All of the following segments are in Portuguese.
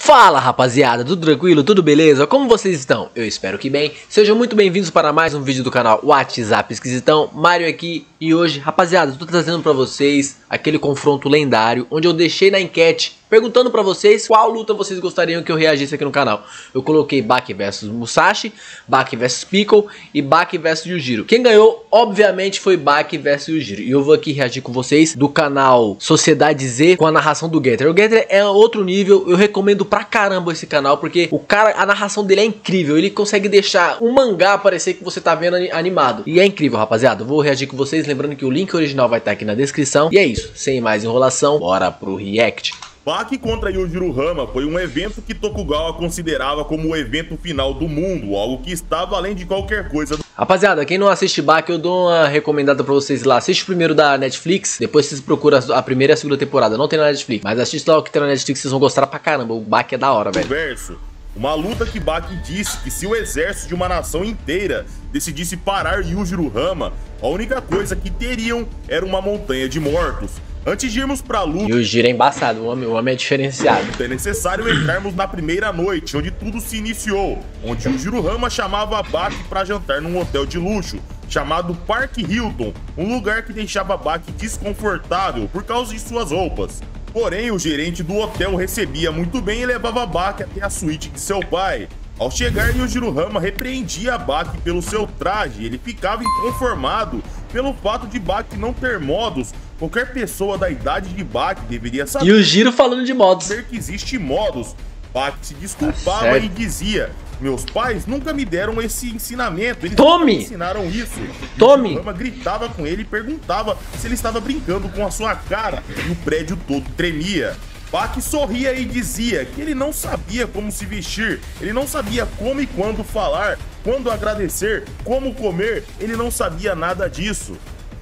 Fala rapaziada, tudo tranquilo? Tudo beleza? Como vocês estão? Eu espero que bem. Sejam muito bem-vindos para mais um vídeo do canal WhatsApp Esquisitão. Mario aqui e hoje, rapaziada, estou trazendo para vocês aquele confronto lendário onde eu deixei na enquete perguntando pra vocês qual luta vocês gostariam que eu reagisse aqui no canal. Eu coloquei Baki vs Musashi, Baki vs Piccolo e Baki vs Yujiro. Quem ganhou, obviamente, foi Baki vs Yujiro. E eu vou aqui reagir com vocês do canal Sociedade Z com a narração do Getter. O Getter é outro nível, eu recomendo pra caramba esse canal, porque o cara, a narração dele é incrível. Ele consegue deixar um mangá parecer que você tá vendo animado. E é incrível, rapaziada. Eu vou reagir com vocês, lembrando que o link original vai estar aqui na descrição. E é isso, sem mais enrolação, bora pro react. Baki contra Yujiro Hama foi um evento que Tokugawa considerava como o evento final do mundo, algo que estava além de qualquer coisa. Rapaziada, quem não assiste Baki, eu dou uma recomendada pra vocês lá. Assiste primeiro da Netflix, depois vocês procuram a primeira e a segunda temporada. Não tem na Netflix, mas assiste lá o que tem na Netflix, vocês vão gostar pra caramba. O Baki é da hora, velho. Uma luta que Baki disse que se o exército de uma nação inteira decidisse parar Yujiro Hama, a única coisa que teriam era uma montanha de mortos. Antes de irmos pra luta... Yujiro é embaçado, o homem é diferenciado. É necessário entrarmos na primeira noite, onde tudo se iniciou. Onde Yujiro Hama chamava Baki pra jantar num hotel de luxo, chamado Park Hilton. Um lugar que deixava Baki desconfortável por causa de suas roupas. Porém, o gerente do hotel recebia muito bem e levava Baki até a suíte de seu pai. Ao chegar, Yujiro Hama repreendia Baki pelo seu traje. Ele ficava inconformado pelo fato de Baki não ter modos. Qualquer pessoa da idade de Baki deveria saber. Yujiro falando de modos. Que existe modos. Baki se desculpava e dizia: meus pais nunca me deram esse ensinamento. Eles nunca me ensinaram isso. Yujiro Hama gritava com ele e perguntava se ele estava brincando com a sua cara. E o prédio todo tremia. Baki sorria e dizia que ele não sabia como se vestir, ele não sabia como e quando falar, quando agradecer, como comer, ele não sabia nada disso.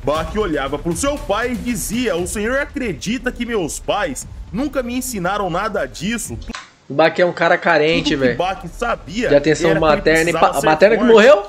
Baki olhava para o seu pai e dizia: o senhor acredita que meus pais nunca me ensinaram nada disso? O Baki é um cara carente, velho. Baki sabia de atenção materna, e materna que morreu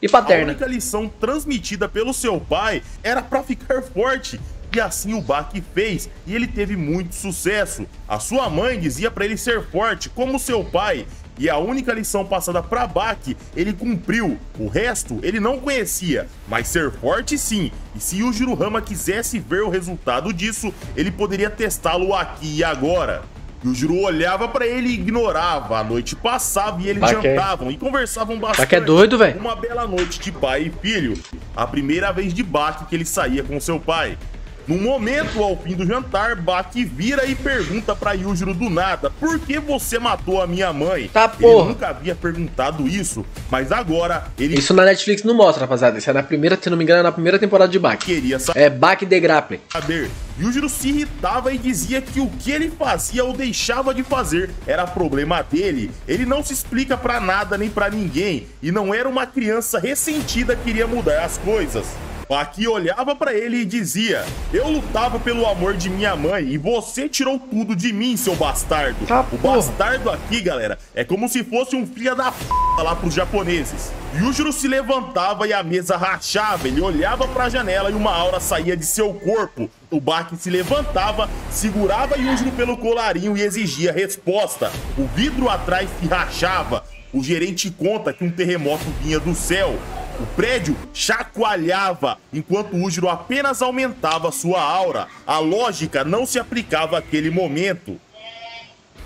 e paterna. A única lição transmitida pelo seu pai era para ficar forte. E assim o Baki fez, e ele teve muito sucesso. A sua mãe dizia para ele ser forte, como seu pai. E a única lição passada para Baki, ele cumpriu. O resto, ele não conhecia. Mas ser forte, sim. E se Yujiro Hama quisesse ver o resultado disso, ele poderia testá-lo aqui e agora. Yujiro olhava para ele e ignorava. A noite passava e eles jantavam e conversavam bastante. Baki é doido, velho. Uma bela noite de pai e filho. A primeira vez de Baki que ele saía com seu pai. No momento, ao fim do jantar, Baki vira e pergunta pra Yujiro do nada: por que você matou a minha mãe? Tá, porra. Ele nunca havia perguntado isso, mas agora ele... Isso na Netflix não mostra, rapaziada. Isso é na primeira, se não me engano, é na primeira temporada de Baki. Queria saber. É Baki The Grappling. Yujiro se irritava e dizia que o que ele fazia ou deixava de fazer era problema dele. Ele não se explica pra nada nem pra ninguém. E não era uma criança ressentida que queria mudar as coisas. Baki olhava pra ele e dizia: eu lutava pelo amor de minha mãe e você tirou tudo de mim, seu bastardo. O bastardo aqui, galera, é como se fosse um filho da p*** lá pros japoneses. Yujiro se levantava e a mesa rachava. Ele olhava pra janela e uma aura saía de seu corpo. O Baki se levantava, segurava Yujiro pelo colarinho e exigia resposta. O vidro atrás se rachava. O gerente conta que um terremoto vinha do céu. O prédio chacoalhava, enquanto Yujiro apenas aumentava sua aura. A lógica não se aplicava àquele momento.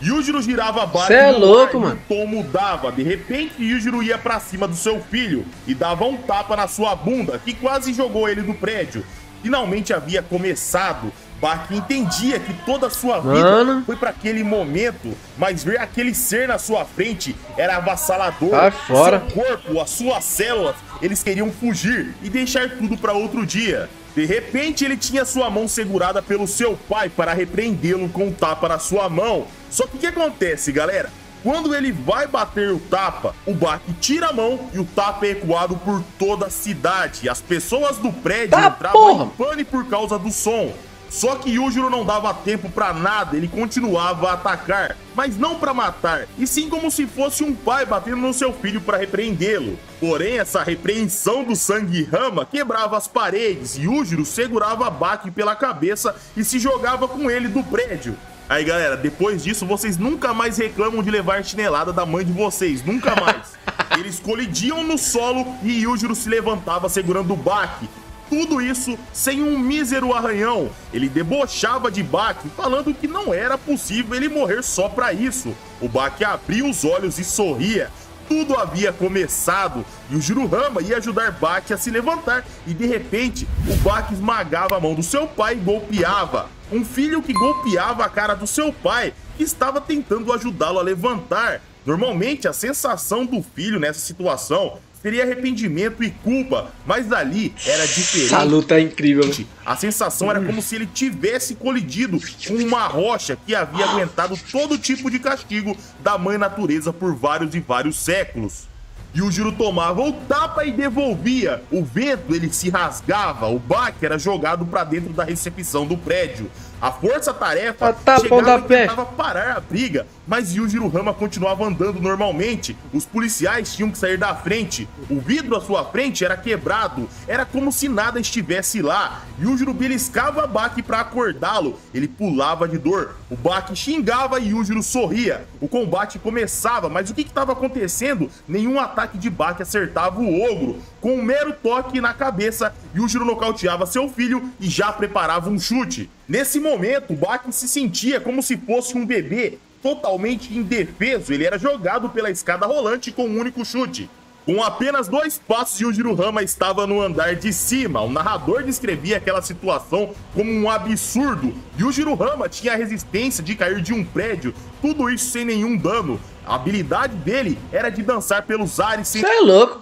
Yujiro girava Baki no ar, mano. O tom mudava. De repente, Yujiro ia pra cima do seu filho e dava um tapa na sua bunda, que quase jogou ele do prédio. Finalmente havia começado. Baki entendia que toda a sua vida foi para aquele momento, mas ver aquele ser na sua frente era avassalador. Seu corpo, as suas células, eles queriam fugir e deixar tudo para outro dia. De repente, ele tinha sua mão segurada pelo seu pai para repreendê-lo com um tapa na sua mão. Só que o que acontece, galera? Quando ele vai bater o tapa, o Baki tira a mão e o tapa é ecoado por toda a cidade. As pessoas do prédio entravam em pânico por causa do som. Só que Yujiro não dava tempo pra nada, ele continuava a atacar, mas não pra matar, e sim como se fosse um pai batendo no seu filho pra repreendê-lo. Porém, essa repreensão do sangue Hama quebrava as paredes, e Yujiro segurava Baki pela cabeça e se jogava com ele do prédio. Aí, galera, depois disso, vocês nunca mais reclamam de levar chinelada da mãe de vocês. Nunca mais. Eles colidiam no solo e Yujiro se levantava segurando o Baki. Tudo isso sem um mísero arranhão. Ele debochava de Baki, falando que não era possível ele morrer só pra isso. O Baki abria os olhos e sorria. Tudo havia começado e o Juruhama ia ajudar Baki a se levantar e de repente o Baki esmagava a mão do seu pai e golpeava. Um filho que golpeava a cara do seu pai que estava tentando ajudá-lo a levantar. Normalmente a sensação do filho nessa situação seria arrependimento e culpa, mas ali era diferente. Essa luta é incrível. A sensação era como se ele tivesse colidido com uma rocha que havia aguentado todo tipo de castigo da mãe natureza por vários e vários séculos. Yujiro tomava o tapa e devolvia. O vento ele se rasgava, o Baki era jogado para dentro da recepção do prédio. A força-tarefa chegava e tentava parar a briga, mas Yujiruhama continuava andando normalmente. Os policiais tinham que sair da frente. O vidro à sua frente era quebrado. Era como se nada estivesse lá. Yujiro beliscava Baki para acordá-lo. Ele pulava de dor. O Baki xingava e Yujiro sorria. O combate começava, mas o que estava acontecendo? Nenhum ataque de Baki acertava o ogro. Com um mero toque na cabeça, Yujiro nocauteava seu filho e já preparava um chute. Nesse momento, o Baki se sentia como se fosse um bebê totalmente indefeso. Ele era jogado pela escada rolante com um único chute. Com apenas 2 passos, Yujiruhama estava no andar de cima. O narrador descrevia aquela situação como um absurdo. Yujiruhama tinha a resistência de cair de um prédio, tudo isso sem nenhum dano. A habilidade dele era de dançar pelos ares sem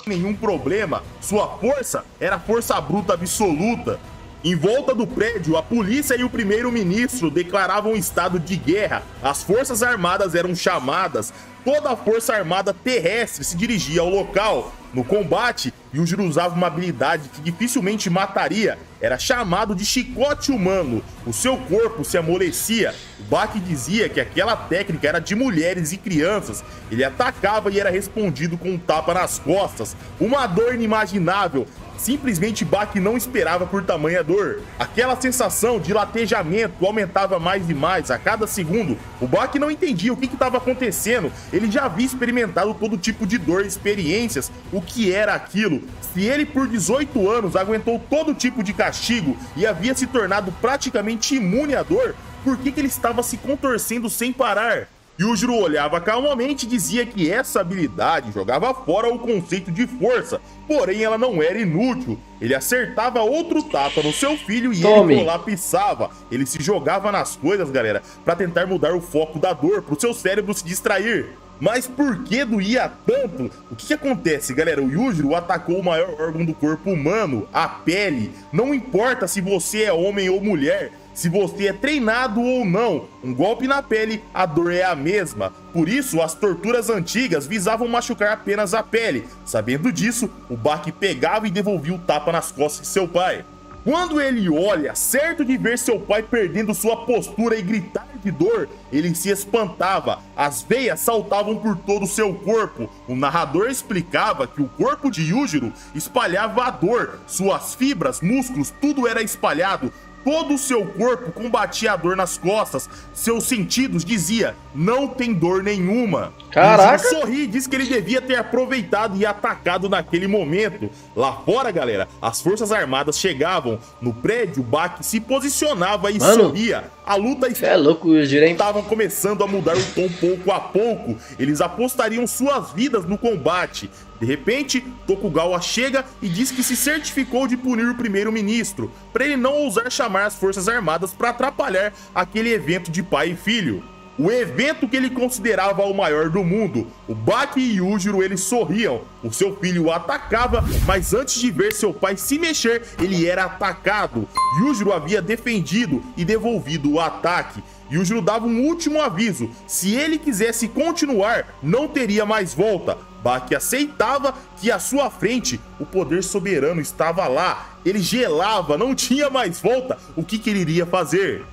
nenhum problema. Sua força era força bruta absoluta. Em volta do prédio, a polícia e o primeiro-ministro declaravam estado de guerra. As forças armadas eram chamadas. Toda a força armada terrestre se dirigia ao local. No combate, Yujiro usava uma habilidade que dificilmente mataria. Era chamado de chicote humano. O seu corpo se amolecia. O Baki dizia que aquela técnica era de mulheres e crianças. Ele atacava e era respondido com um tapa nas costas. Uma dor inimaginável. Simplesmente Baki não esperava por tamanha dor. Aquela sensação de latejamento aumentava mais e mais a cada segundo. O Baki não entendia o que estava acontecendo. Ele já havia experimentado todo tipo de dor e experiências. O que era aquilo? Se ele por 18 anos aguentou todo tipo de castigo e havia se tornado praticamente imune à dor, por que ele estava se contorcendo sem parar? Yujiro olhava calmamente e dizia que essa habilidade jogava fora o conceito de força, porém ela não era inútil. Ele acertava outro tapa no seu filho e ele colapsava. Ele se jogava nas coisas, galera, para tentar mudar o foco da dor, para o seu cérebro se distrair. Mas por que doía tanto? O que acontece, galera? O Yujiro atacou o maior órgão do corpo humano, a pele. Não importa se você é homem ou mulher, se você é treinado ou não, um golpe na pele, a dor é a mesma. Por isso, as torturas antigas visavam machucar apenas a pele. Sabendo disso, o Baki pegava e devolvia o tapa nas costas de seu pai. Quando ele olha, certo de ver seu pai perdendo sua postura e gritar de dor, ele se espantava. As veias saltavam por todo o seu corpo. O narrador explicava que o corpo de Yujiro espalhava a dor. Suas fibras, músculos, tudo era espalhado. Todo o seu corpo combatia a dor nas costas. Seus sentidos dizia, não tem dor nenhuma. Caraca! Yujiro sorri e disse que ele devia ter aproveitado e atacado naquele momento. Lá fora, galera, as forças armadas chegavam. No prédio, o Baki se posicionava e sorria. A luta estava começando a mudar o tom pouco a pouco. Eles apostariam suas vidas no combate. De repente, Tokugawa chega e diz que se certificou de punir o primeiro-ministro, para ele não ousar chamar as forças armadas para atrapalhar aquele evento de pai e filho. O evento que ele considerava o maior do mundo. O Baki e Yujiro, eles sorriam. O seu filho o atacava, mas antes de ver seu pai se mexer, ele era atacado. Yujiro havia defendido e devolvido o ataque. Yujiro dava um último aviso. Se ele quisesse continuar, não teria mais volta. Baki aceitava que à sua frente o poder soberano estava lá. Ele gelava, não tinha mais volta. O que ele iria fazer?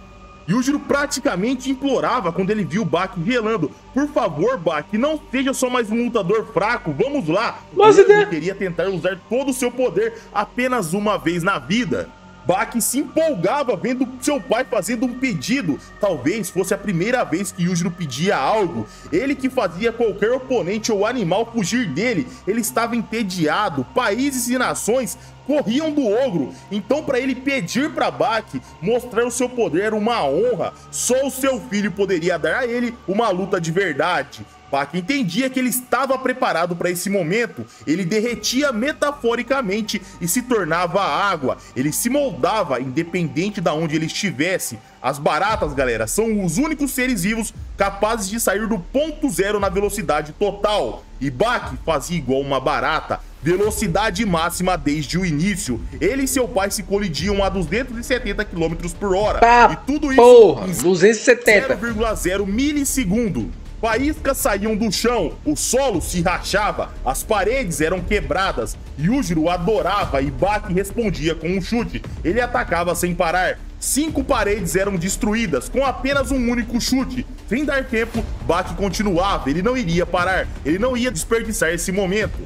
Yujiro praticamente implorava quando ele viu Baki gelando. Por favor, Baki, não seja só mais um lutador fraco, vamos lá. Ele queria tentar usar todo o seu poder apenas uma vez na vida. Baki se empolgava vendo seu pai fazendo um pedido. Talvez fosse a primeira vez que Yujiro pedia algo. Ele que fazia qualquer oponente ou animal fugir dele. Ele estava entediado. Países e nações corriam do ogro. Então, para ele pedir para Baki mostrar o seu poder era uma honra. Só o seu filho poderia dar a ele uma luta de verdade. Baki entendia que ele estava preparado para esse momento. Ele derretia metaforicamente e se tornava água. Ele se moldava independente de onde ele estivesse. As baratas, galera, são os únicos seres vivos capazes de sair do ponto zero na velocidade total. E Baki fazia igual uma barata, velocidade máxima desde o início. Ele e seu pai se colidiam a 270 km por hora. Tá, e tudo isso porra, em 270. 0,0 milissegundo. Faíscas saíam do chão, o solo se rachava, as paredes eram quebradas. Yujiro adorava e Baki respondia com um chute. Ele atacava sem parar. 5 paredes eram destruídas com apenas um único chute. Sem dar tempo, Baki continuava, ele não iria parar, ele não ia desperdiçar esse momento.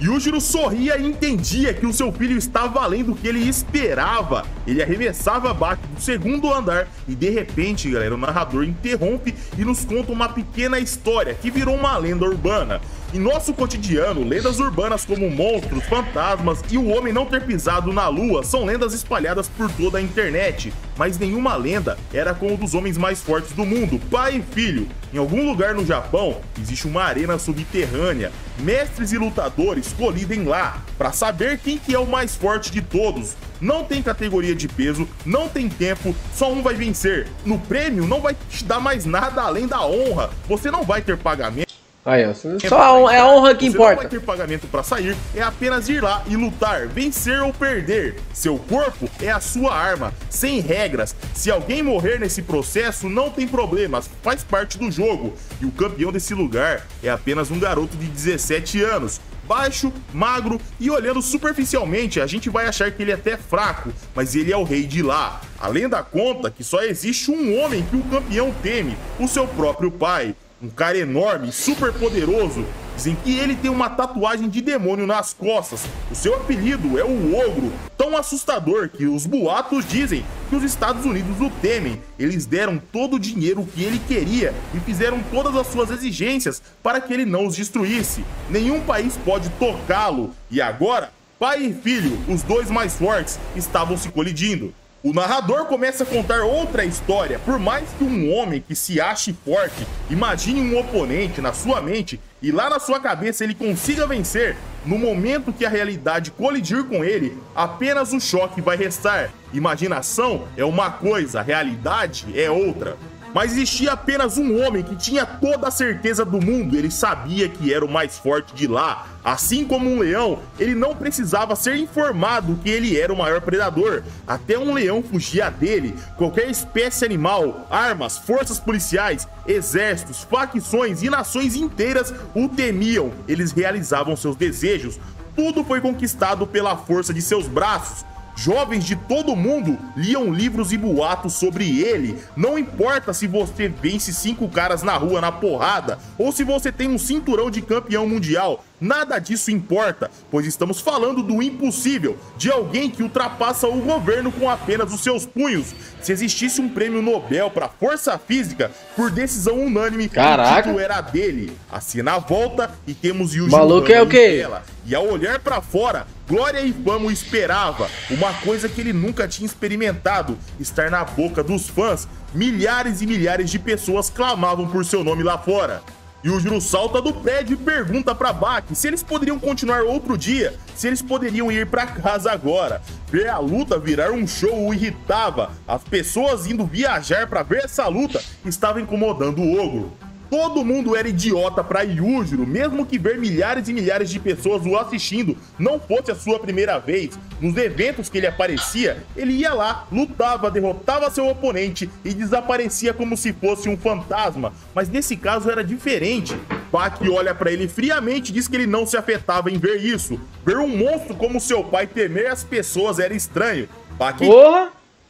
Yujiro sorria e entendia que o seu filho estava além do que ele esperava. Ele arremessava Baki do segundo andar e de repente, galera, o narrador interrompe e nos conta uma pequena história que virou uma lenda urbana. Em nosso cotidiano, lendas urbanas como monstros, fantasmas e o homem não ter pisado na lua são lendas espalhadas por toda a internet. Mas nenhuma lenda era como o dos homens mais fortes do mundo, pai e filho. Em algum lugar no Japão, existe uma arena subterrânea. Mestres e lutadores colidem lá para saber quem que é o mais forte de todos. Não tem categoria de peso, não tem tempo, só um vai vencer. No prêmio não vai te dar mais nada além da honra. Você não vai ter pagamento. Aí, ó, só é a honra que importa. Você não vai ter pagamento para sair, é apenas ir lá e lutar, vencer ou perder. Seu corpo é a sua arma, sem regras. Se alguém morrer nesse processo, não tem problemas, faz parte do jogo. E o campeão desse lugar é apenas um garoto de 17 anos. Baixo, magro e olhando superficialmente, a gente vai achar que ele é até fraco, mas ele é o rei de lá. A lenda conta que só existe um homem que o campeão teme, o seu próprio pai. Um cara enorme, super poderoso. Dizem que ele tem uma tatuagem de demônio nas costas. O seu apelido é o Ogro, tão assustador que os boatos dizem que os Estados Unidos o temem. Eles deram todo o dinheiro que ele queria e fizeram todas as suas exigências para que ele não os destruísse. Nenhum país pode tocá-lo. E agora, pai e filho, os dois mais fortes, estavam se colidindo. O narrador começa a contar outra história. Por mais que um homem que se ache forte imagine um oponente na sua mente e lá na sua cabeça ele consiga vencer, no momento que a realidade colidir com ele, apenas o choque vai restar. Imaginação é uma coisa, a realidade é outra. Mas existia apenas um homem que tinha toda a certeza do mundo, ele sabia que era o mais forte de lá. Assim como um leão, ele não precisava ser informado que ele era o maior predador. Até um leão fugia dele. Qualquer espécie animal, armas, forças policiais, exércitos, facções e nações inteiras o temiam. Eles realizavam seus desejos. Tudo foi conquistado pela força de seus braços. Jovens de todo mundo liam livros e boatos sobre ele. Não importa se você vence 5 caras na rua na porrada ou se você tem um cinturão de campeão mundial. Nada disso importa, pois estamos falando do impossível, de alguém que ultrapassa o governo com apenas os seus punhos. Se existisse um prêmio Nobel para força física, por decisão unânime, o título era dele. A cena volta e temos Yujiro maluco é o quê? E ao olhar para fora, glória e fama o esperava, uma coisa que ele nunca tinha experimentado, estar na boca dos fãs. Milhares e milhares de pessoas clamavam por seu nome lá fora. Yujiro salta do prédio e pergunta pra Baki se eles poderiam continuar outro dia, se eles poderiam ir pra casa agora. Ver a luta virar um show o irritava. As pessoas indo viajar pra ver essa luta estavam incomodando o Ogro. Todo mundo era idiota pra Yujiro, mesmo que ver milhares e milhares de pessoas o assistindo não fosse a sua primeira vez. Nos eventos que ele aparecia, ele ia lá, lutava, derrotava seu oponente e desaparecia como se fosse um fantasma. Mas nesse caso era diferente. Baki olha pra ele friamente e diz que ele não se afetava em ver isso. Ver um monstro como seu pai temer as pessoas era estranho. Baki...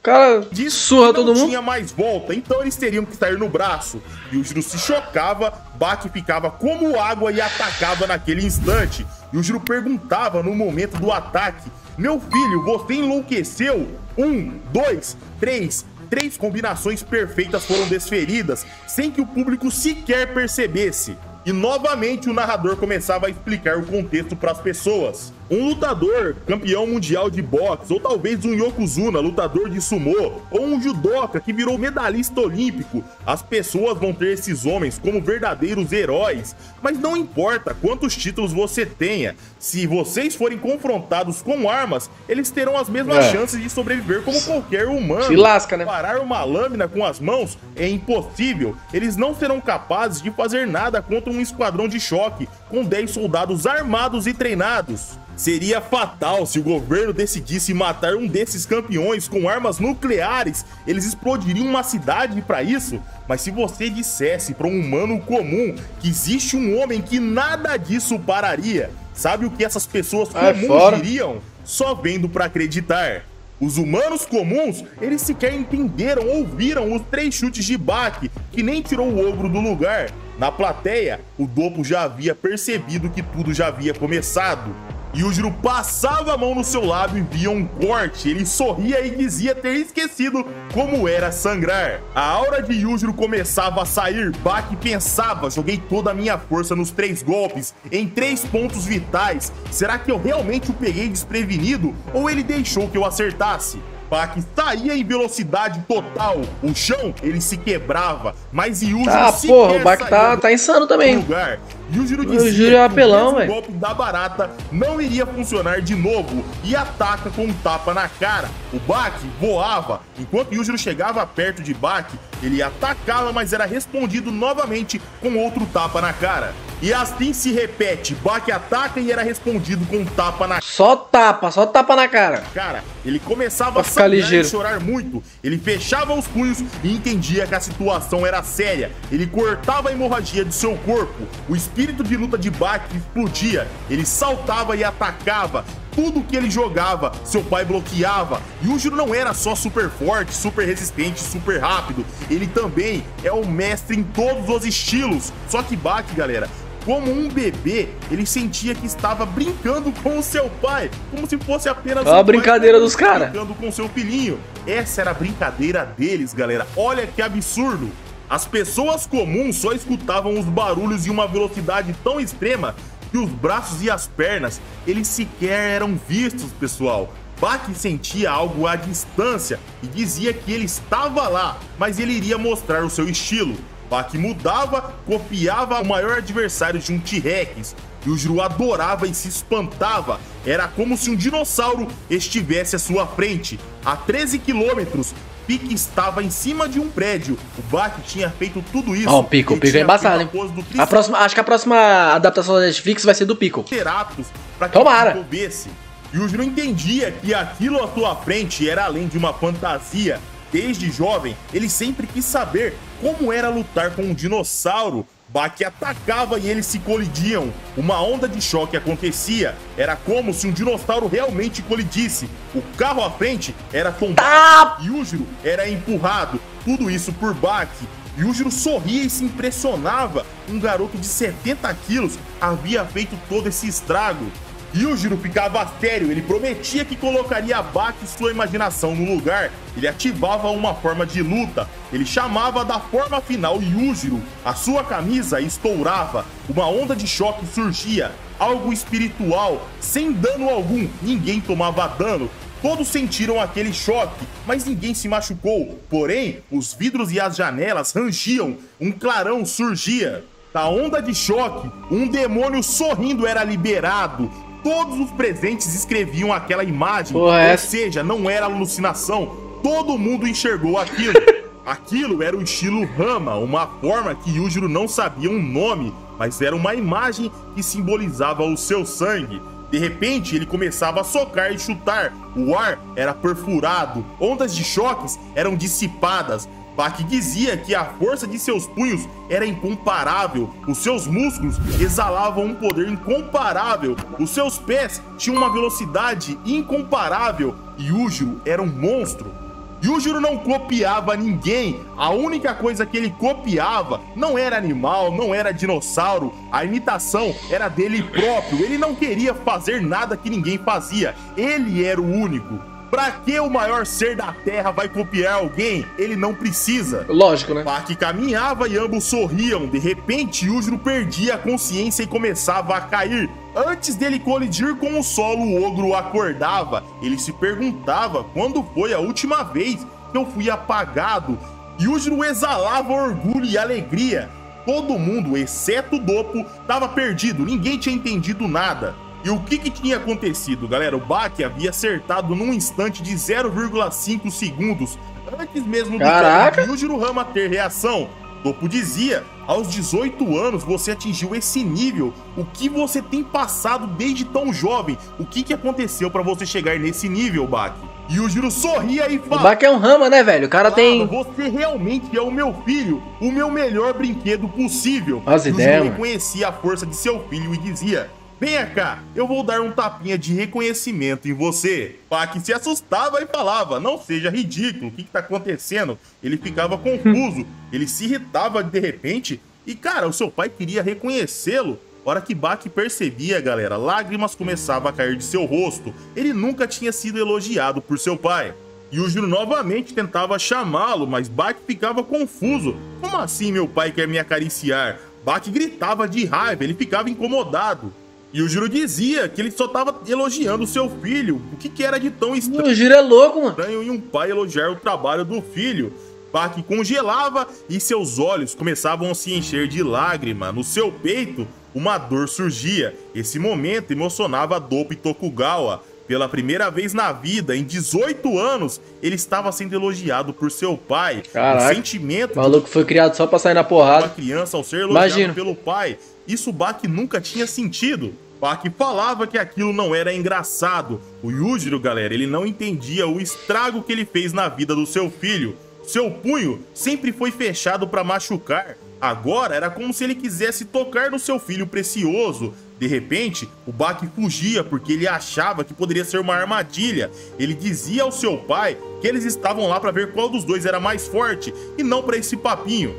cara surra todo mundo. Não tinha mais volta, então eles teriam que sair no braço. Yujiro se chocava, Baki ficava como água e atacava naquele instante. Yujiro perguntava no momento do ataque: meu filho, você enlouqueceu? 1, 2, 3. 3 combinações perfeitas foram desferidas, sem que o público sequer percebesse. E novamente o narrador começava a explicar o contexto para as pessoas. Um lutador, campeão mundial de boxe, ou talvez um Yokozuna, lutador de sumô, ou um judoca que virou medalhista olímpico, as pessoas vão ter esses homens como verdadeiros heróis. Mas não importa quantos títulos você tenha, se vocês forem confrontados com armas, eles terão as mesmas chances de sobreviver como qualquer humano. Se lasca, né? Parar uma lâmina com as mãos é impossível. Eles não serão capazes de fazer nada contra um esquadrão de choque com 10 soldados armados e treinados. Seria fatal se o governo decidisse matar um desses campeões com armas nucleares. Eles explodiriam uma cidade para isso. Mas se você dissesse para um humano comum que existe um homem que nada disso pararia, sabe o que essas pessoas comuns diriam? Só vendo para acreditar. Os humanos comuns, eles sequer entenderam ou viram os 3 chutes de Baki, que nem tirou o ogro do lugar. Na plateia, o Doppo já havia percebido que tudo já havia começado. Yujiro passava a mão no seu lábio e via um corte. Ele sorria e dizia ter esquecido como era sangrar. A aura de Yujiro começava a sair. Baki pensava: joguei toda a minha força nos 3 golpes, em 3 pontos vitais. Será que eu realmente o peguei desprevenido ou ele deixou que eu acertasse? Baki saía em velocidade total. O chão, ele se quebrava, mas Yujiro porra, o Baki tá insano também. Lugar. Yujiro dizia é apelão, que o golpe da barata não iria funcionar de novo e ataca com um tapa na cara. O Baki voava. Enquanto Yujiro chegava perto de Baki, ele atacava, mas era respondido novamente com outro tapa na cara. E assim se repete, Baki ataca e era respondido com um tapa na cara. Só tapa na cara. Cara, ele começava a sangrar e chorar muito. Ele fechava os punhos e entendia que a situação era séria. Ele cortava a hemorragia de seu corpo. O espírito de luta de Baki explodia. Ele saltava e atacava. Tudo que ele jogava, seu pai bloqueava. Yujiro não era só super forte, super resistente, super rápido. Ele também é o mestre em todos os estilos. Só que Baki, galera, como um bebê, ele sentia que estava brincando com o seu pai, como se fosse apenas a brincadeira dos caras. Brincando com seu filhinho. Essa era a brincadeira deles, galera. Olha que absurdo. As pessoas comuns só escutavam os barulhos em uma velocidade tão extrema que os braços e as pernas, eles sequer eram vistos, pessoal. Baki sentia algo à distância e dizia que ele estava lá, mas ele iria mostrar o seu estilo. Baki mudava, copiava o maior adversário de um T-Rex. Yujiro adorava e se espantava. Era como se um dinossauro estivesse à sua frente. A 13 quilômetros, Pique estava em cima de um prédio. O Baki tinha feito tudo isso. O Pico é embaçado, hein? Acho que a próxima adaptação da Netflix vai ser do Pico. Tomara! Yujiro entendia que aquilo à sua frente era além de uma fantasia. Desde jovem, ele sempre quis saber como era lutar com um dinossauro. Baki atacava e eles se colidiam. Uma onda de choque acontecia. Era como se um dinossauro realmente colidisse. O carro à frente era tombado. Yujiro era empurrado. Tudo isso por Baki. Yujiro sorria e se impressionava. Um garoto de 70 quilos havia feito todo esse estrago. Yujiro ficava sério, ele prometia que colocaria Baki e sua imaginação no lugar. Ele ativava uma forma de luta, ele chamava da forma final Yujiro. A sua camisa estourava, uma onda de choque surgia, algo espiritual, sem dano algum, ninguém tomava dano. Todos sentiram aquele choque, mas ninguém se machucou. Porém, os vidros e as janelas rangiam, um clarão surgia. Da onda de choque, um demônio sorrindo era liberado. Todos os presentes escreviam aquela imagem, ou seja, não era alucinação, todo mundo enxergou aquilo. Aquilo era o estilo Rama, uma forma que Yujiro não sabia um nome, mas era uma imagem que simbolizava o seu sangue. De repente, ele começava a socar e chutar, o ar era perfurado, ondas de choques eram dissipadas. Baki dizia que a força de seus punhos era incomparável, os seus músculos exalavam um poder incomparável, os seus pés tinham uma velocidade incomparável e Yujiro era um monstro. Yujiro não copiava ninguém, a única coisa que ele copiava não era animal, não era dinossauro, a imitação era dele próprio, ele não queria fazer nada que ninguém fazia, ele era o único. Pra que o maior ser da Terra vai copiar alguém? Ele não precisa. Lógico, né? Baki caminhava e ambos sorriam. De repente, Yujiro perdia a consciência e começava a cair. Antes dele colidir com o solo, o ogro acordava. Ele se perguntava quando foi a última vez que eu fui apagado. Yujiro exalava orgulho e alegria. Todo mundo, exceto o Doppo, estava perdido. Ninguém tinha entendido nada. E o que tinha acontecido, galera? O Baki havia acertado num instante de 0,5 segundos, antes mesmo do Yujiro Hama ter reação. Doppo dizia, aos 18 anos você atingiu esse nível, o que você tem passado desde tão jovem? O que aconteceu pra você chegar nesse nível, Baki? Yujiro sorria e falava... O Baki é um Hama, né, velho? O cara tem... Você realmente é o meu filho, o meu melhor brinquedo possível. As ideias, Yujiro reconhecia a força de seu filho e dizia... Venha cá, eu vou dar um tapinha de reconhecimento em você. Baki se assustava e falava, não seja ridículo, o que tá acontecendo? Ele ficava confuso, ele se irritava de repente e, cara, o seu pai queria reconhecê-lo. Hora que Baki percebia, galera, lágrimas começavam a cair de seu rosto. Ele nunca tinha sido elogiado por seu pai. Yujiro novamente tentava chamá-lo, mas Baki ficava confuso. Como assim meu pai quer me acariciar? Baki gritava de raiva, ele ficava incomodado. Yujiro dizia que ele só estava elogiando seu filho. O que era de tão estranho? Yujiro é louco, mano. Estranho em um pai elogiar o trabalho do filho. Baki congelava e seus olhos começavam a se encher de lágrima. No seu peito, uma dor surgia. Esse momento emocionava Doppo e Tokugawa. Pela primeira vez na vida, em 18 anos, ele estava sendo elogiado por seu pai. Caraca, o sentimento... O maluco foi criado só pra sair na porrada. Uma criança ao ser elogiado pelo pai. Isso Baki nunca tinha sentido. Baki falava que aquilo não era engraçado. O Yujiro, galera, ele não entendia o estrago que ele fez na vida do seu filho. Seu punho sempre foi fechado para machucar. Agora era como se ele quisesse tocar no seu filho precioso. De repente, o Baki fugia porque ele achava que poderia ser uma armadilha. Ele dizia ao seu pai que eles estavam lá para ver qual dos dois era mais forte e não para esse papinho.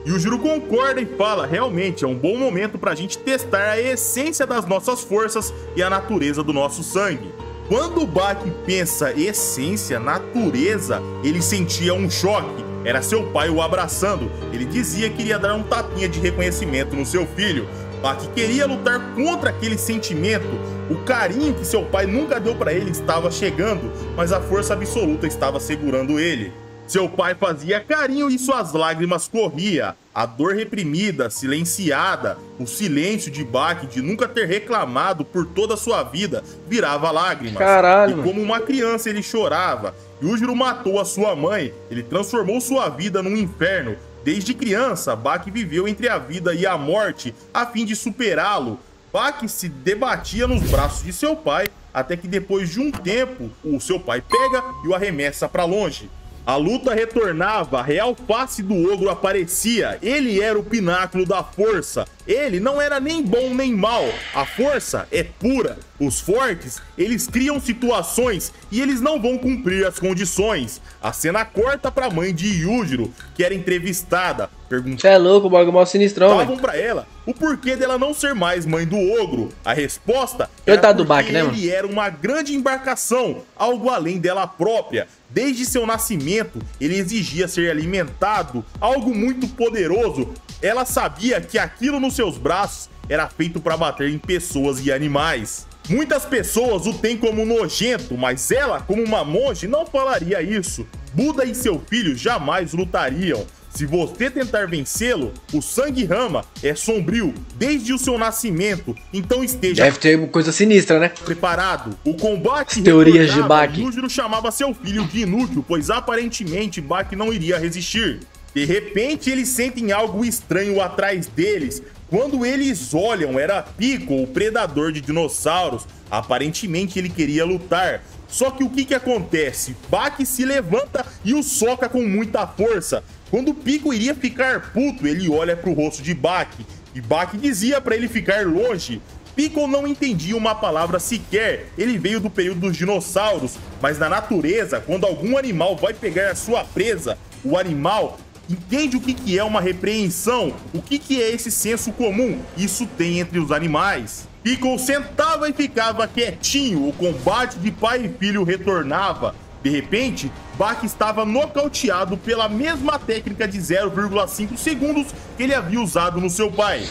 Yujiro concorda e fala, realmente é um bom momento pra gente testar a essência das nossas forças e a natureza do nosso sangue. Quando o Baki pensa essência, natureza, ele sentia um choque. Era seu pai o abraçando. Ele dizia que iria dar um tapinha de reconhecimento no seu filho. Baki queria lutar contra aquele sentimento. O carinho que seu pai nunca deu pra ele estava chegando, mas a força absoluta estava segurando ele. Seu pai fazia carinho e suas lágrimas corriam. A dor reprimida, silenciada, o silêncio de Baki de nunca ter reclamado por toda a sua vida virava lágrimas. Caralho, e como uma criança ele chorava. Yujiro matou a sua mãe, ele transformou sua vida num inferno. Desde criança, Baki viveu entre a vida e a morte a fim de superá-lo. Baki se debatia nos braços de seu pai, até que depois de um tempo, o seu pai pega e o arremessa para longe. A luta retornava, a real face do ogro aparecia, ele era o pináculo da força. Ele não era nem bom nem mal, a força é pura. Os fortes, eles criam situações e eles não vão cumprir as condições. A cena corta pra mãe de Yujiro, que era entrevistada. Você é louco, o bagulho mal sinistrão, perguntavam pra ela o porquê dela não ser mais mãe do ogro. A resposta era do Baki, né, mano? Ele era uma grande embarcação, algo além dela própria. Desde seu nascimento, ele exigia ser alimentado, algo muito poderoso. Ela sabia que aquilo nos seus braços era feito para bater em pessoas e animais. Muitas pessoas o têm como nojento, mas ela, como uma monge, não falaria isso. Buda e seu filho jamais lutariam. Se você tentar vencê-lo, o sangue Hama é sombrio desde o seu nascimento, então esteja... Deve ter coisa sinistra, né? Preparado. O combate... Teorias de Baki. Yujiro chamava seu filho de inútil, pois aparentemente Baki não iria resistir. De repente, eles sentem algo estranho atrás deles. Quando eles olham, era Pico, o predador de dinossauros. Aparentemente, ele queria lutar. Só que o que acontece? Baki se levanta e o soca com muita força. Quando Pico iria ficar puto, ele olha pro rosto de Baki. E Baki dizia pra ele ficar longe. Piccolo não entendia uma palavra sequer, ele veio do período dos dinossauros, mas na natureza, quando algum animal vai pegar a sua presa, o animal entende o que é uma repreensão, o que é esse senso comum, isso tem entre os animais. Piccolo sentava e ficava quietinho, o combate de pai e filho retornava. De repente, Baki estava nocauteado pela mesma técnica de 0,5 segundos que ele havia usado no seu pai.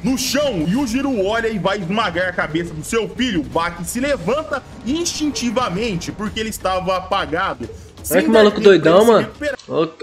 No chão, Yujiro olha e vai esmagar a cabeça do seu filho. Baki se levanta instintivamente, porque ele estava apagado. Olha que maluco doidão, mano.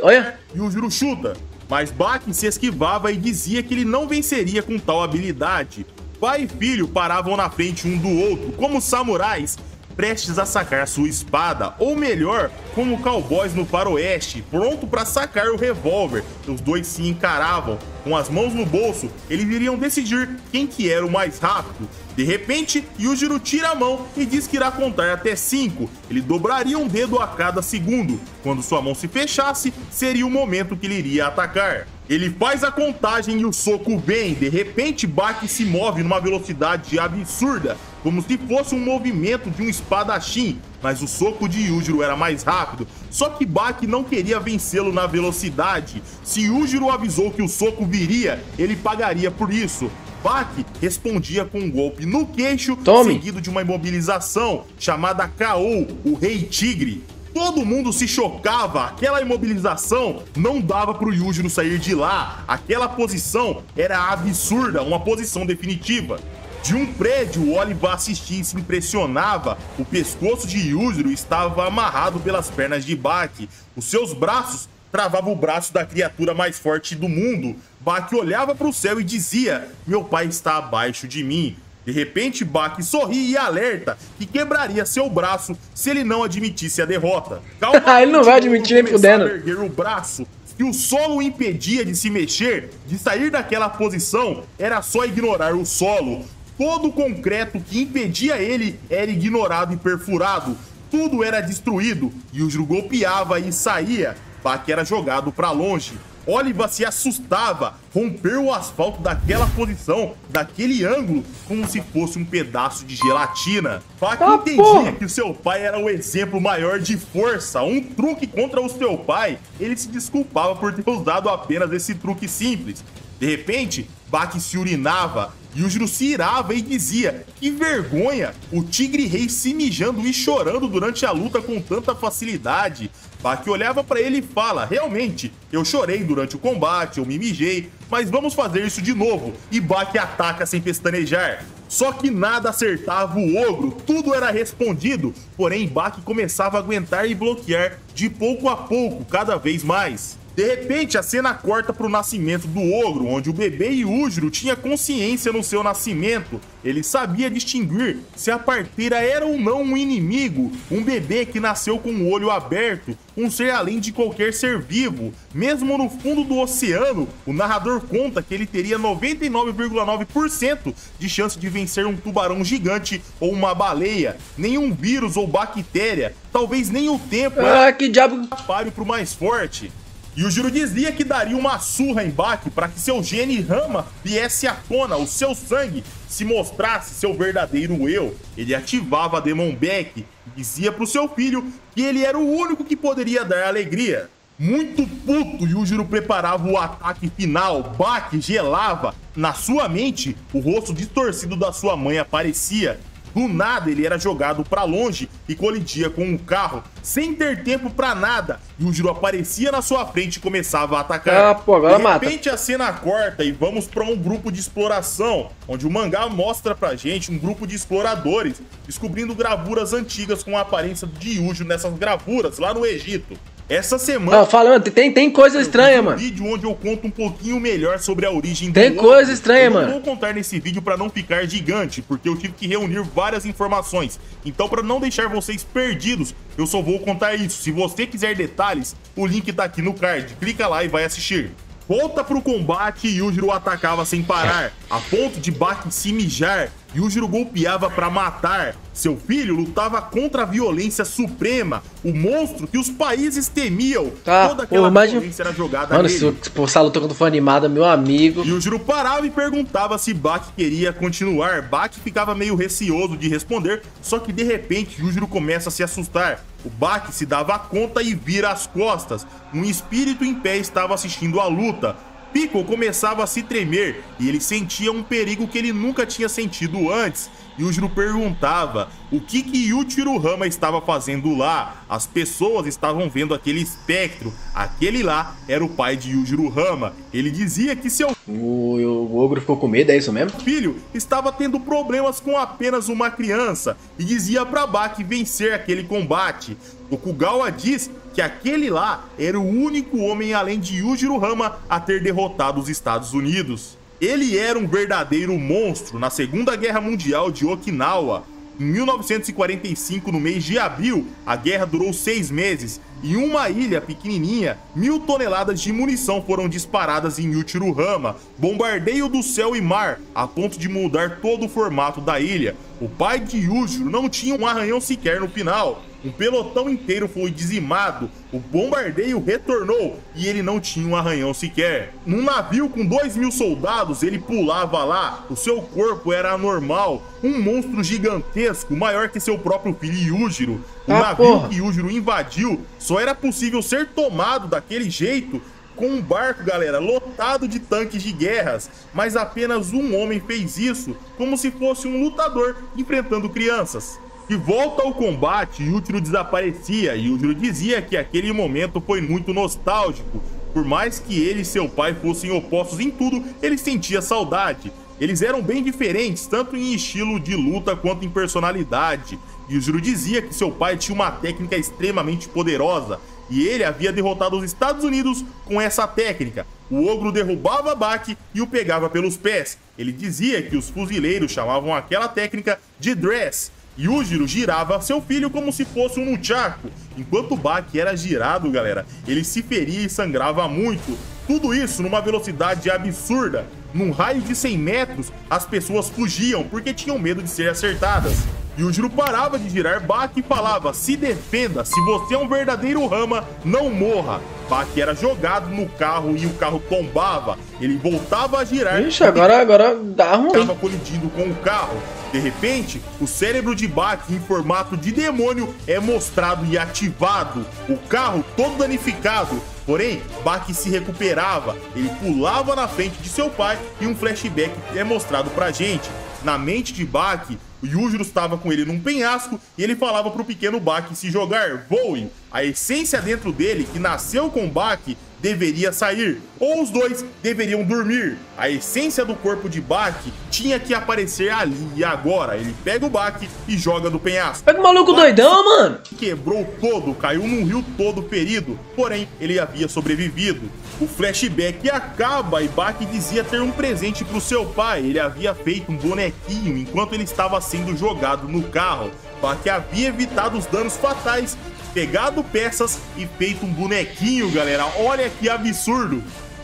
Olha. Yujiro chuta, mas Baki se esquivava e dizia que ele não venceria com tal habilidade. Pai e filho paravam na frente um do outro, como samurais, prestes a sacar sua espada, ou melhor, como cowboys no faroeste, pronto para sacar o revólver. Os dois se encaravam, com as mãos no bolso, eles iriam decidir quem que era o mais rápido. De repente, Yujiro tira a mão e diz que irá contar até 5. Ele dobraria um dedo a cada segundo. Quando sua mão se fechasse, seria o momento que ele iria atacar. Ele faz a contagem e o soco vem. De repente, Baki se move numa velocidade absurda, como se fosse um movimento de um espadachim, mas o soco de Yujiro era mais rápido. Só que Baki não queria vencê-lo na velocidade. Se Yujiro avisou que o soco viria, ele pagaria por isso. Baki respondia com um golpe no queixo, seguido de uma imobilização chamada K.O., o Rei Tigre. Todo mundo se chocava, aquela imobilização não dava pro Yujiro sair de lá. Aquela posição era absurda, uma posição definitiva. De um prédio, o Oliver assistia e se impressionava. O pescoço de Yujiro estava amarrado pelas pernas de Baki. Os seus braços travavam o braço da criatura mais forte do mundo. Baki olhava para o céu e dizia: meu pai está abaixo de mim. De repente, Baki sorri e alerta que quebraria seu braço se ele não admitisse a derrota. Calma, ele não vai admitir nem fudendo. Erguer o braço. Se o solo o impedia de se mexer, de sair daquela posição, era só ignorar o solo. Todo o concreto que impedia ele era ignorado e perfurado. Tudo era destruído. Yujiro golpeava e saía. Baki era jogado para longe. Oliver se assustava, rompeu o asfalto daquela posição, daquele ângulo, como se fosse um pedaço de gelatina. Baki entendia que o seu pai era o exemplo maior de força, um truque contra o seu pai. Ele se desculpava por ter usado apenas esse truque simples. De repente, Baki se urinava, Yujiro se irava e dizia: que vergonha, o Tigre Rei se mijando e chorando durante a luta com tanta facilidade. Baki olhava para ele e fala: realmente, eu chorei durante o combate, eu me mijei, mas vamos fazer isso de novo. E Baki ataca sem pestanejar. Só que nada acertava o ogro, tudo era respondido, porém Baki começava a aguentar e bloquear de pouco a pouco, cada vez mais. De repente, a cena corta para o nascimento do ogro, onde o bebê Yujiro tinha consciência no seu nascimento. Ele sabia distinguir se a parteira era ou não um inimigo, um bebê que nasceu com o olho aberto, um ser além de qualquer ser vivo. Mesmo no fundo do oceano, o narrador conta que ele teria 99,9% de chance de vencer um tubarão gigante ou uma baleia. Nenhum vírus ou bactéria, talvez nem o tempo, que diabo páreo para o mais forte. Yujiro dizia que daria uma surra em Baki para que seu gene Rama viesse à tona, o seu sangue se mostrasse seu verdadeiro eu. Ele ativava a Demon Back e dizia para o seu filho que ele era o único que poderia dar alegria. Muito puto, Yujiro preparava o ataque final. Baki gelava. Na sua mente, o rosto distorcido da sua mãe aparecia. Do nada, ele era jogado para longe e colidia com um carro, sem ter tempo para nada. Yujiro aparecia na sua frente e começava a atacar. Agora de mata. repente, a cena corta e vamos para um grupo de exploração, onde o mangá mostra pra gente um grupo de exploradores descobrindo gravuras antigas com a aparência de Yujiro nessas gravuras lá no Egito. Essa semana... falando, tem coisa estranha, mano. Um vídeo onde eu conto um pouquinho melhor sobre a origem do Tem coisa estranha, mano. Eu não vou contar nesse vídeo pra não ficar gigante, porque eu tive que reunir várias informações. Então, pra não deixar vocês perdidos, eu só vou contar isso. Se você quiser detalhes, o link tá aqui no card. Clica lá e vai assistir. Volta pro combate e Yujiro atacava sem parar. A ponto de Baki se mijar, Yujiro golpeava para matar. Seu filho lutava contra a violência suprema, o monstro que os países temiam. Toda aquela violência era jogada nele. Mano, se essa luta quando for animada, meu amigo... Yujiro parava e perguntava se Baki queria continuar. Baki ficava meio receoso de responder, só que de repente Yujiro começa a se assustar. O Baki se dava conta e vira as costas. Um espírito em pé estava assistindo a luta. Piccolo começava a se tremer e ele sentia um perigo que ele nunca tinha sentido antes. Yujiro perguntava o que Yuichiro Hama estava fazendo lá. As pessoas estavam vendo aquele espectro. Aquele lá era o pai de Yujiro Hama. Ele dizia que seu o ogro ficou com medo, é isso mesmo? filho estava tendo problemas com apenas uma criança e dizia para Baki vencer aquele combate. Tokugawa diz que aquele lá era o único homem além de Yujiro Hama a ter derrotado os Estados Unidos. Ele era um verdadeiro monstro na Segunda Guerra Mundial de Okinawa. Em 1945, no mês de abril, a guerra durou 6 meses. Em uma ilha pequenininha, 1000 toneladas de munição foram disparadas em Yuichiro Hama. Bombardeio do céu e mar, a ponto de mudar todo o formato da ilha. O pai de Yujiro não tinha um arranhão sequer no final. Um pelotão inteiro foi dizimado, o bombardeio retornou e ele não tinha um arranhão sequer. Num navio com 2000 soldados, ele pulava lá, o seu corpo era anormal, um monstro gigantesco, maior que seu próprio filho Yujiro. O navio que Yujiro invadiu só era possível ser tomado daquele jeito com um barco, galera, lotado de tanques de guerras, mas apenas um homem fez isso, como se fosse um lutador enfrentando crianças. De volta ao combate, Yujiro desaparecia e Yujiro dizia que aquele momento foi muito nostálgico. Por mais que ele e seu pai fossem opostos em tudo, ele sentia saudade. Eles eram bem diferentes, tanto em estilo de luta quanto em personalidade. Yujiro dizia que seu pai tinha uma técnica extremamente poderosa e ele havia derrotado os Estados Unidos com essa técnica. O ogro derrubava Baki e o pegava pelos pés. Ele dizia que os fuzileiros chamavam aquela técnica de dress. Yujiro girava seu filho como se fosse um nunchaku. Enquanto Baki era girado, galera, ele se feria e sangrava muito. Tudo isso numa velocidade absurda. Num raio de 100 metros, as pessoas fugiam porque tinham medo de ser acertadas. Yujiro parava de girar Baki e falava: se defenda, se você é um verdadeiro Hama, não morra. Baki era jogado no carro e o carro tombava. Ele voltava a girar. Ixi, agora dá ruim. Estava colidindo com o carro. De repente, o cérebro de Baki em formato de demônio é mostrado e ativado. O carro todo danificado. Porém, Baki se recuperava. Ele pulava na frente de seu pai e um flashback é mostrado pra gente. Na mente de Baki, o Yujiro estava com ele num penhasco e ele falava pro pequeno Baki se jogar, voe. A essência dentro dele, que nasceu com Baki, deveria sair, ou os dois deveriam dormir. A essência do corpo de Baki tinha que aparecer ali e agora. Ele pega o Baki e joga do penhasco. Pega o maluco doidão, mano! Quebrou todo, caiu num rio todo ferido, porém ele havia sobrevivido. O flashback acaba e Baki dizia ter um presente pro seu pai. Ele havia feito um bonequinho enquanto ele estava sendo jogado no carro. Baki havia evitado os danos fatais, pegado peças e feito um bonequinho, galera. Olha que absurdo.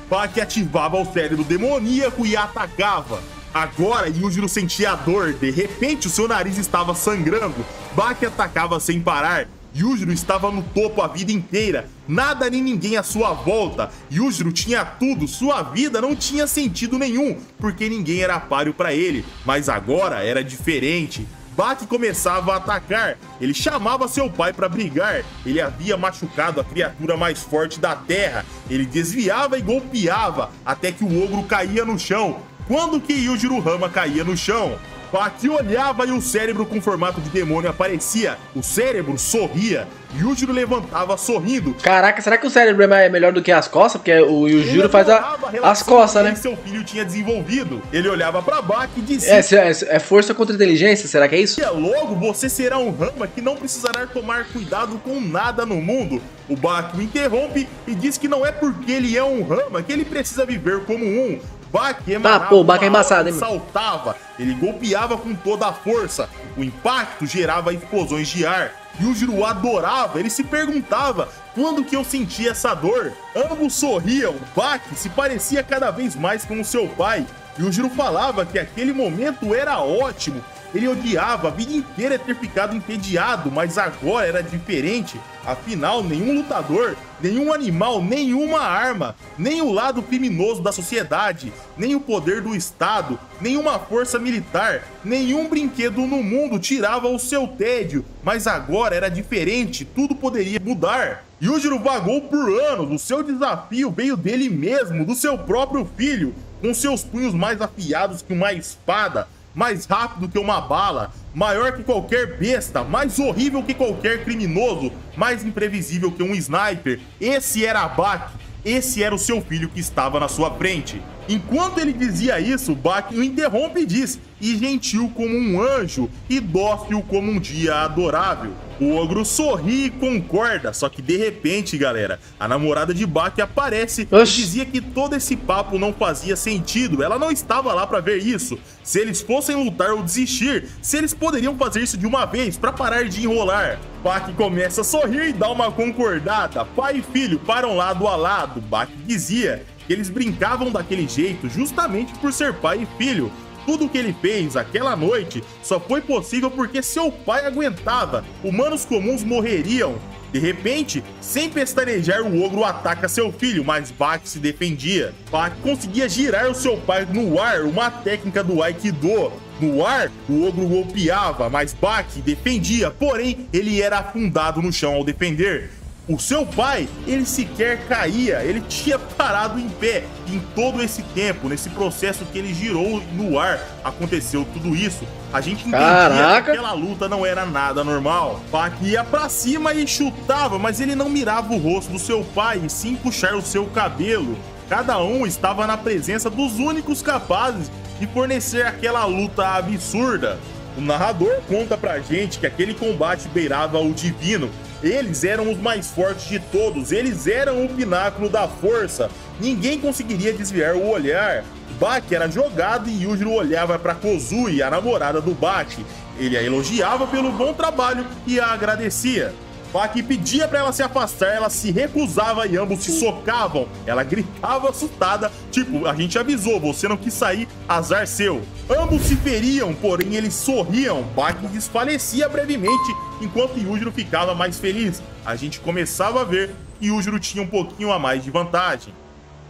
Baki ativava o cérebro demoníaco e atacava. Agora Yujiro sentia a dor. De repente o seu nariz estava sangrando. Baki atacava sem parar. Yujiro estava no topo a vida inteira, nada nem ninguém à sua volta. Yujiro tinha tudo, sua vida não tinha sentido nenhum, porque ninguém era páreo para ele. Mas agora era diferente. Baki começava a atacar, ele chamava seu pai para brigar, ele havia machucado a criatura mais forte da terra, ele desviava e golpeava, até que o ogro caía no chão. Quando que Yujiro Hama caía no chão? Baki olhava e o cérebro com formato de demônio aparecia. O cérebro sorria. Yujiro levantava sorrindo. Caraca, será que o cérebro é melhor do que as costas? Porque o Yujiro faz as costas, né? Que seu filho tinha desenvolvido. Ele olhava pra Baki e dizia: é força contra inteligência, será que é isso? Logo você será um Hama que não precisará tomar cuidado com nada no mundo. O Baki o interrompe e diz que não é porque ele é um Hama que ele precisa viver como um. Baki Tá, pô, o Baki é embaçado, hein, mano? saltava, ele golpeava com toda a força. O impacto gerava explosões de ar. Yujiro adorava, ele se perguntava quando que eu sentia essa dor. Ambos sorriam, Baki se parecia cada vez mais com o seu pai. Yujiro falava que aquele momento era ótimo. Ele odiava a vida inteira ter ficado entediado, mas agora era diferente. Afinal, nenhum lutador, nenhum animal, nenhuma arma, nem o lado criminoso da sociedade, nem o poder do Estado, nenhuma força militar, nenhum brinquedo no mundo tirava o seu tédio. Mas agora era diferente, tudo poderia mudar. Yujiro vagou por anos, o seu desafio veio dele mesmo, do seu próprio filho, com seus punhos mais afiados que uma espada, mais rápido que uma bala, maior que qualquer besta, mais horrível que qualquer criminoso, mais imprevisível que um sniper. Esse era Baki, esse era o seu filho que estava na sua frente. Enquanto ele dizia isso, Baki o interrompe e diz: "E gentil como um anjo, e dócil como um dia adorável." O ogro sorri e concorda, só que de repente, galera, a namorada de Baki aparece e dizia que todo esse papo não fazia sentido, ela não estava lá pra ver isso. Se eles fossem lutar ou desistir, se eles poderiam fazer isso de uma vez pra parar de enrolar. Baki começa a sorrir e dá uma concordada, pai e filho param lado a lado. Baki dizia que eles brincavam daquele jeito justamente por ser pai e filho. Tudo o que ele fez aquela noite só foi possível porque seu pai aguentava. Humanos comuns morreriam. De repente, sem pestanejar, o ogro ataca seu filho, mas Baki se defendia. Baki conseguia girar o seu pai no ar, uma técnica do Aikido. No ar, o ogro golpeava, mas Baki defendia, porém, ele era afundado no chão ao defender. O seu pai, ele sequer caía, ele tinha parado em pé. Em todo esse tempo, nesse processo que ele girou no ar, aconteceu tudo isso. A gente entendia que aquela luta não era nada normal. Baki ia pra cima e chutava, mas ele não mirava o rosto do seu pai, e sim puxar o seu cabelo. Cada um estava na presença dos únicos capazes de fornecer aquela luta absurda. O narrador conta pra gente que aquele combate beirava o divino. Eles eram os mais fortes de todos, eles eram o pináculo da força. Ninguém conseguiria desviar o olhar. Baki era jogado e Yujiro olhava para Kozui, a namorada do Baki. Ele a elogiava pelo bom trabalho e a agradecia. Baki pedia para ela se afastar, ela se recusava e ambos se socavam. Ela gritava assustada, tipo, a gente avisou, você não quis sair, azar seu. Ambos se feriam, porém eles sorriam. Baki desfalecia brevemente, enquanto Yujiro ficava mais feliz. A gente começava a ver que Yujiro tinha um pouquinho a mais de vantagem.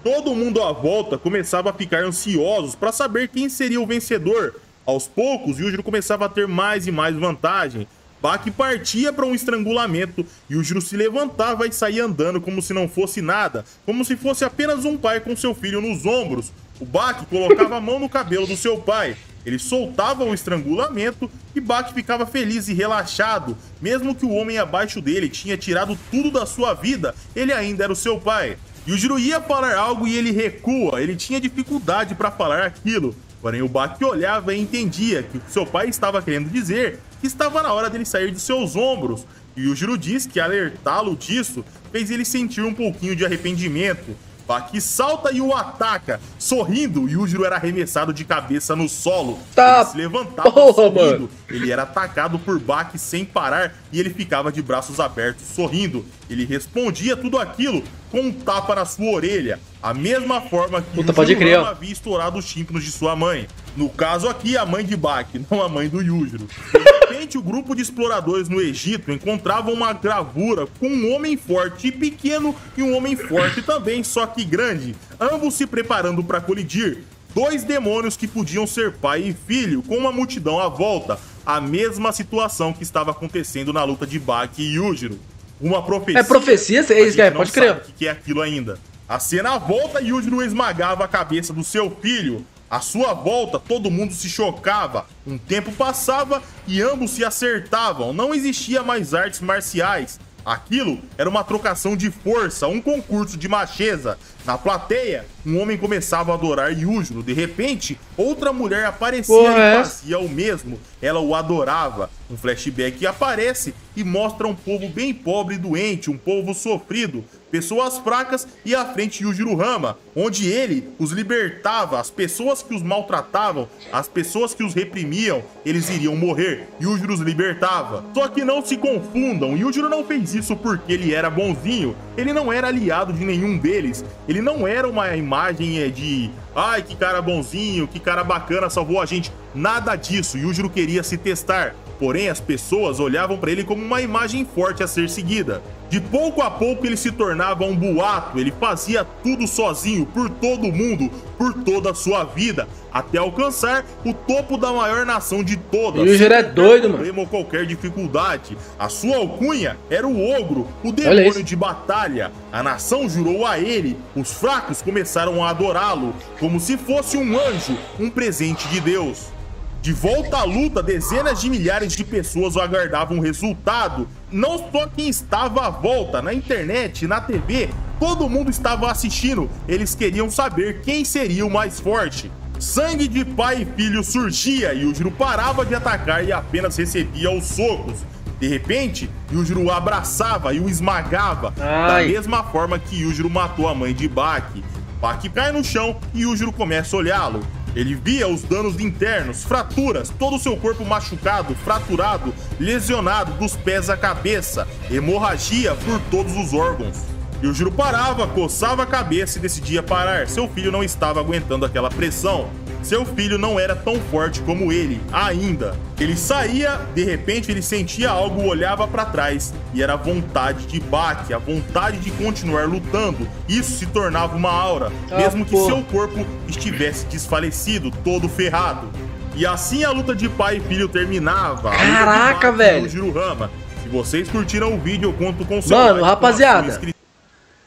Todo mundo à volta começava a ficar ansiosos para saber quem seria o vencedor. Aos poucos, Yujiro começava a ter mais e mais vantagem. Baki partia para um estrangulamento e Yujiro se levantava e saía andando como se não fosse nada, como se fosse apenas um pai com seu filho nos ombros. O Baki colocava a mão no cabelo do seu pai. Ele soltava o estrangulamento e Baki ficava feliz e relaxado. Mesmo que o homem abaixo dele tinha tirado tudo da sua vida, ele ainda era o seu pai. Yujiro ia falar algo e ele recua, ele tinha dificuldade para falar aquilo. Porém, o Baki olhava e entendia que o que seu pai estava querendo dizer que estava na hora dele sair de seus ombros. E Yujiro diz que alertá-lo disso fez ele sentir um pouquinho de arrependimento. Baki salta e o ataca. Sorrindo, Yujiro era arremessado de cabeça no solo. Ele se levantava sorrindo. Ele era atacado por Baki sem parar e ele ficava de braços abertos sorrindo. Ele respondia tudo aquilo com um tapa na sua orelha. A mesma forma que Yujiro havia estourado os tímpanos de sua mãe. No caso aqui, a mãe de Baki, não a mãe do Yujiro. De repente, o grupo de exploradores no Egito encontrava uma gravura com um homem forte e pequeno e um homem forte também, só que grande. Ambos se preparando para colidir. Dois demônios que podiam ser pai e filho, com uma multidão à volta. A mesma situação que estava acontecendo na luta de Baki e Yujiro. Uma profecia. É profecia? Pode crer. O que é aquilo ainda? A cena volta e Yujiro esmagava a cabeça do seu filho. À sua volta, todo mundo se chocava. Um tempo passava e ambos se acertavam. Não existia mais artes marciais. Aquilo era uma trocação de força, um concurso de macheza. Na plateia, um homem começava a adorar Yujiro. De repente, outra mulher aparecia e fazia o mesmo. Ela o adorava. Um flashback aparece e mostra um povo bem pobre e doente, um povo sofrido. pessoas fracas, e à frente Yujiro Hama, onde ele os libertava. As pessoas que os maltratavam, as pessoas que os reprimiam, eles iriam morrer. Yujiro os libertava. Só que não se confundam, Yujiro não fez isso porque ele era bonzinho. Ele não era aliado de nenhum deles. Ele não era uma imagem de ai, que cara bonzinho, que cara bacana, salvou a gente. Nada disso. Yujiro queria se testar. Porém, as pessoas olhavam para ele como uma imagem forte a ser seguida. De pouco a pouco ele se tornava um boato, ele fazia tudo sozinho, por todo mundo, por toda a sua vida, até alcançar o topo da maior nação de todas. Yujiro é doido, mano. Ou qualquer dificuldade. A sua alcunha era o ogro, o demônio de batalha. A nação jurou a ele, os fracos começaram a adorá-lo, como se fosse um anjo, um presente de Deus. De volta à luta, dezenas de milhares de pessoas o aguardavam o resultado. Não só quem estava à volta, na internet, na TV, todo mundo estava assistindo. Eles queriam saber quem seria o mais forte. Sangue de pai e filho surgia e Yujiro parava de atacar e apenas recebia os socos. De repente, Yujiro o abraçava e o esmagava, da mesma forma que Yujiro matou a mãe de Baki. Baki cai no chão e Yujiro começa a olhá-lo. Ele via os danos internos, fraturas, todo o seu corpo machucado, fraturado, lesionado dos pés à cabeça, hemorragia por todos os órgãos. Yujiro parava, coçava a cabeça e decidia parar. Seu filho não estava aguentando aquela pressão. Seu filho não era tão forte como ele, ainda. Ele saía, de repente ele sentia algo, olhava para trás e era a vontade de Baki, a vontade de continuar lutando. Isso se tornava uma aura, mesmo que seu corpo estivesse desfalecido, todo ferrado. E assim a luta de pai e filho terminava. Caraca, velho! Yujiro Hama. Se vocês curtiram o vídeo, eu conto com o seu like, rapaziada.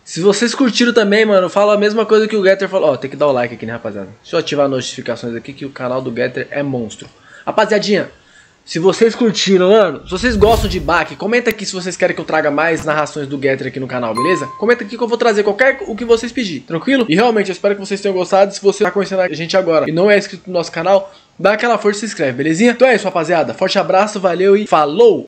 Se vocês curtiram também, mano, fala a mesma coisa que o Getter falou. Ó, tem que dar o like aqui, né, rapaziada? Deixa eu ativar as notificações aqui que o canal do Getter é monstro. Rapaziadinha, se vocês curtiram, mano, se vocês gostam de Baki, comenta aqui se vocês querem que eu traga mais narrações do Getter aqui no canal, beleza? Comenta aqui que eu vou trazer o que vocês pedirem, tranquilo? E realmente, eu espero que vocês tenham gostado. Se você tá conhecendo a gente agora e não é inscrito no nosso canal, dá aquela força e se inscreve, belezinha? Então é isso, rapaziada. Forte abraço, valeu e falou!